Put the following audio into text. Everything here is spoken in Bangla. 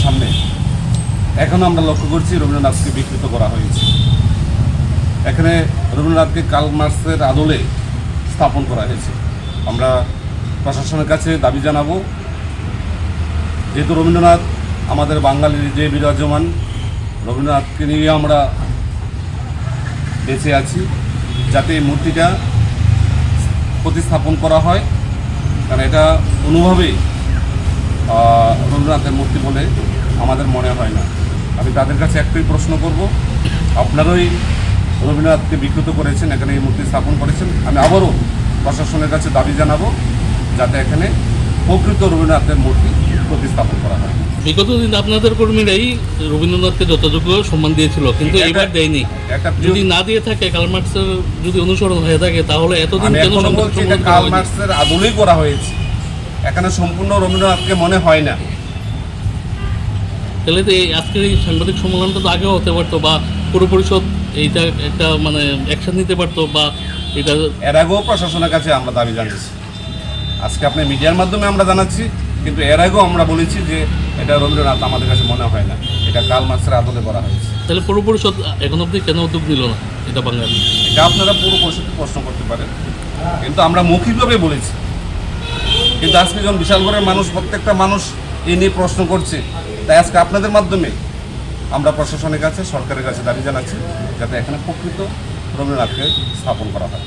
সামনে এখনও আমরা লক্ষ্য করছি রবীন্দ্রনাথকে বিকৃত করা হয়েছে। এখানে রবীন্দ্রনাথকে কার্ল মার্কসের আদলে স্থাপন করা হয়েছে। আমরা প্রশাসনের কাছে দাবি জানাবো, যেহেতু রবীন্দ্রনাথ আমাদের বাঙালির যে বিরাজমান, রবীন্দ্রনাথকে নিয়ে আমরা বেঁচে আছি, যাতে এই মূর্তিটা প্রতিস্থাপন করা হয়, কারণ এটা কোনোভাবেই রবীন্দ্রনাথের মূর্তি বলে আমাদের মনে হয় না। আমি তাদের কাছে একটাই প্রশ্ন করব, আপনারাই রবীন্দ্রনাথকে বিকৃত করেছেন, এখানে এই মূর্তি স্থাপন করেছেন। আমি আবারও প্রশাসনের কাছে দাবি জানাবো, যাতে এখানে প্রকৃত রবীন্দ্রনাথের মূর্তি প্রতিস্থাপন করা হয়। বিগত দিন আপনাদের কর্মীরাই রবীন্দ্রনাথকে যথাযোগ্য সম্মান দিয়েছিল, কিন্তু এবার দেয়নি। যদি না দিয়ে থাকে, কার্ল মার্কসের যদি অনুসরণ হয়ে থাকে, তাহলে এতদিন কেন কার্ল মার্কসের আদলেই করা হয়েছে, এখানে সম্পূর্ণ রবীন্দ্রনাথকে মনে হয় না। তাহলে তো এই আজকের এই সাংবাদিক সম্মেলনটা তো আগেও হতে পারতো, বা পৌর পরিষদ এইটা একটা মানে অ্যাকশন নিতে পারতো, বা এটা এর আগেও প্রশাসনের কাছে আমরা দাবি জানিয়েছি। আজকে আপনি মিডিয়ার মাধ্যমে আমরা জানাচ্ছি, কিন্তু এর আগেও আমরা বলেছি যে এটা রবীন্দ্রনাথ আমাদের কাছে মনে হয় না, এটা কার্ল মার্কসের আদলে করা হয়েছে। তাহলে পৌর পরিষদ এখন অবধি কেন উদ্যোগ নিল না এটা বাঙালি? এটা আপনারা পুরো পরিষদকে প্রশ্ন করতে পারেন, কিন্তু আমরা মৌখিকভাবে বলেছি। কিন্তু আজকে যখন বিশালগড়ের মানুষ, প্রত্যেকটা মানুষ এই নিয়ে প্রশ্ন করছে, তাই আজকে আপনাদের মাধ্যমে আমরা প্রশাসনের কাছে, সরকারের কাছে দাবি জানাচ্ছি, যাতে এখানে প্রকৃত রবীন্দ্রনাথকে স্থাপন করা হয়।